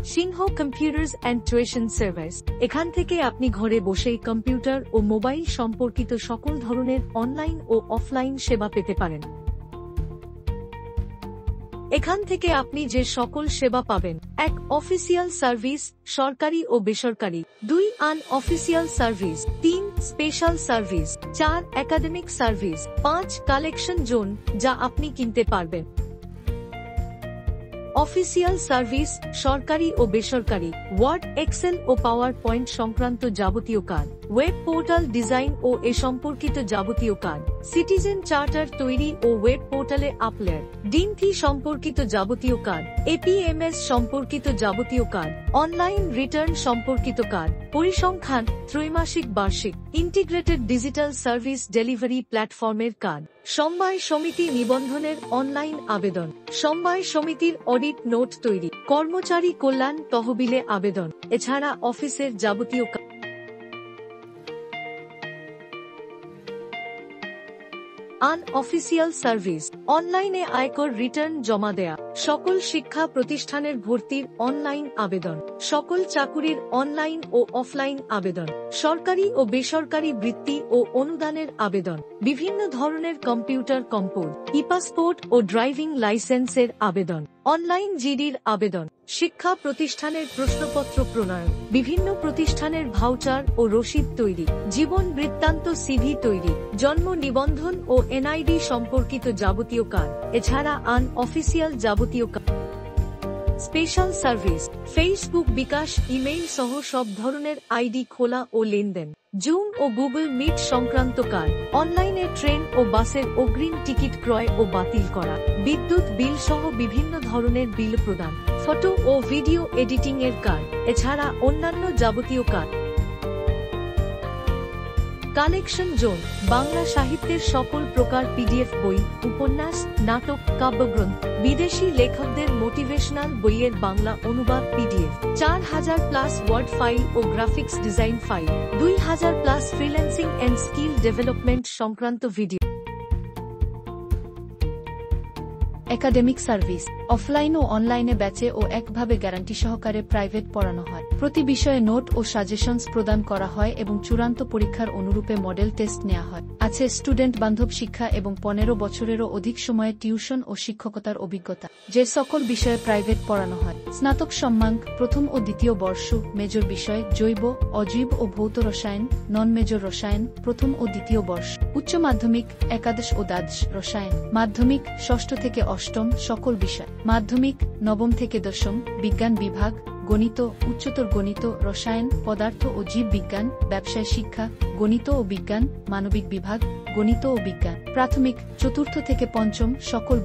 Singh computers and tuition service. এখান থেকে আপনি ঘরে বসেই কম্পিউটার ও মোবাইল সম্পর্কিত সকল ধরনের অনলাইন ও অফলাইন সেবা পেতে পারেন। এখান থেকে আপনি যে সকল সেবা পাবেন: 1. অফিসিয়াল সার্ভিস, সরকারি ও বেসরকারি। 2. Unofficial service. 3. Special service. 4. Academic service. 5. Collection zone, যা আপনি কিনতে পারবেন। অফিসিয়াল সার্ভিস, সরকারি ও বেসরকারি। ওয়ার্ড, এক্সেল ও পাওয়ার পয়েন্ট সংক্রান্ত যাবতীয় কাজ, ওয়েব পোর্টাল ডিজাইন ও এ সম্পর্কিত যাবতীয় কাজ, সিটিজেন চার্টার তৈরি ও ওয়েব পোর্টালে আপলোড, ডিনথি সম্পর্কিত যাবতীয় কাজ, এপিএমএস সম্পর্কিত যাবতীয় কাজ, অনলাইন রিটার্ন সম্পর্কিত কাজ, পরিসংখ্যান, ত্রৈমাসিক, বার্ষিক, ইন্টিগ্রেটেড ডিজিটাল সার্ভিস ডেলিভারি প্ল্যাটফর্মের কাজ, সমবায় সমিতি নিবন্ধনের অনলাইন আবেদন, সমবায় সমিতির অডিট নোট তৈরি, কর্মচারী কল্যাণ তহবিলে আবেদন, এছাড়া অফিসের যাবতীয় কাজ। আনঅফিসিয়াল সার্ভিস, অনলাইনে আয়কর রিটার্ন জমা দেয়া, সকল শিক্ষা প্রতিষ্ঠানের ভর্তির অনলাইন আবেদন, সকল চাকুরির অনলাইন ও অফলাইন আবেদন, সরকারি ও বেসরকারি বৃত্তি ও অনুদানের আবেদন, বিভিন্ন ধরনের কম্পিউটার কম্পোজ, ই-পাসপোর্ট ও ড্রাইভিং লাইসেন্সের আবেদন, অনলাইন জিডির আবেদন, শিক্ষা প্রতিষ্ঠানের প্রশ্নপত্র প্রণয়ন, বিভিন্ন প্রতিষ্ঠানের ভাউচার ও রসিদ তৈরি, জীবন বৃত্তান্ত সিভি তৈরি, জন্ম নিবন্ধন ও এনআইডি সম্পর্কিত যাবতীয় কাজ, এছাড়া আনঅফিসিয়াল যাবতীয় কাজ। স্পেশাল সার্ভিস, ফেসবুক, বিকাশ, ইমেইল সহ সব ধরনের আইডি খোলা ও লেনদেন, জুম ও গুগল মিট সংক্রান্ত কাজ, অনলাইনে ট্রেন ও বাসের অগ্রিম টিকিট ক্রয় ও বাতিল করা, বিদ্যুৎ বিল সহ বিভিন্ন ধরনের বিল প্রদান, ফটো ও ভিডিও এডিটিং এর কাজ, এছাড়া অন্যান্য যাবতীয় কাজ। কালেকশন জোন, বাংলা সাহিত্যের সকল প্রকার পিডিএফ বই, উপন্যাস, নাটক, কাব্যগ্রন্থ, বিদেশি লেখকদের মোটিভেশনাল বইয়ের বাংলা অনুবাদ পিডিএফ, 4000+ ওয়ার্ড ফাইল ও graphics design file, 2000+ freelancing and skill development সংক্রান্ত ভিডিও। একাডেমিক সার্ভিস, অফলাইন ও অনলাইনে ব্যাচে ও একভাবে গ্যারান্টি সহকারে প্রাইভেট পড়ানো হয়। প্রতি বিষয়ে নোট ও সাজেশনস প্রদান করা হয় এবং চূড়ান্ত পরীক্ষার অনুরূপে মডেল টেস্ট নেওয়া হয়। আছে স্টুডেন্ট বান্ধব শিক্ষা এবং 15 বছরেরও অধিক সময়ে টিউশন ও শিক্ষকতার অভিজ্ঞতা। যে সকল বিষয়ে প্রাইভেট পড়ানো হয়: স্নাতক সম্মান, প্রথম ও দ্বিতীয় বর্ষ, মেজর বিষয় জৈব, অজৈব ও ভৌত রসায়ন, নন মেজর রসায়ন, প্রথম ও দ্বিতীয় বর্ষ, উচ্চ মাধ্যমিক, একাদশ ও দ্বাদশ রসায়ন, মাধ্যমিক, ষষ্ঠ থেকে অষ্টম সকল বিষয়, মাধ্যমিক, নবম থেকে দশম, বিজ্ঞান বিভাগ, গণিত, উচ্চতর গণিত, রসায়ন, পদার্থ ও জীব বিজ্ঞান, ব্যবসায় শিক্ষা, গণিত ও বিজ্ঞান, মানবিক বিভাগ, গণিত ও বিজ্ঞান, প্রাথমিক, চতুর্থ থেকে পঞ্চম সকল।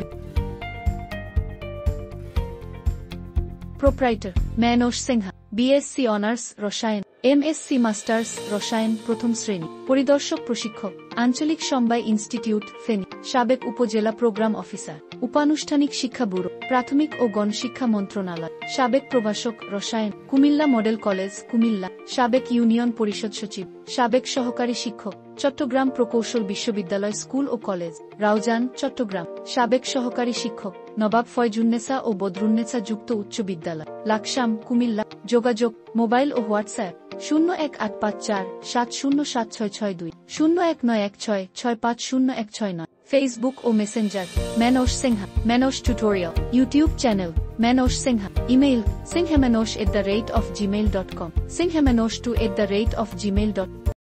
Proprietor, mannose Sinha, BSc honours রসায়ন, এমএসসি মাস্টার্স রসায়ন, প্রথম শ্রেণী। পরিদর্শক প্রশিক্ষক, আঞ্চলিক সমবায় ইনস্টিটিউট, ফেনী। সাবেক উপজেলা প্রোগ্রাম অফিসার, উপানুষ্ঠানিক শিক্ষা ব্যুরো, প্রাথমিক ও গণশিক্ষা মন্ত্রণালয়। সাবেক প্রভাষক রসায়ন, কুমিল্লা মডেল কলেজ, কুমিল্লা। সাবেক ইউনিয়ন পরিষদ সচিব, সাবেক সহকারী শিক্ষক, চট্টগ্রাম প্রকৌশল বিশ্ববিদ্যালয় স্কুল ও কলেজ, রাউজান, চট্টগ্রাম। সাবেক সহকারী শিক্ষক, নবাব ফয়জুন্নেসা ও বদরুন্নেসা যুক্ত উচ্চ বিদ্যালয়, লাকসাম, কুমিল্লা। যোগাযোগ, মোবাইল ও হোয়াটসঅ্যাপ 018547077662, 019166506169। ফেসবুক ও Messenger Manoj Sinha, Manoj tutorial. YouTube channel Manoj Sinha. Email sinhamanosh@gmail.com, sinhamanosh2@gmail.com।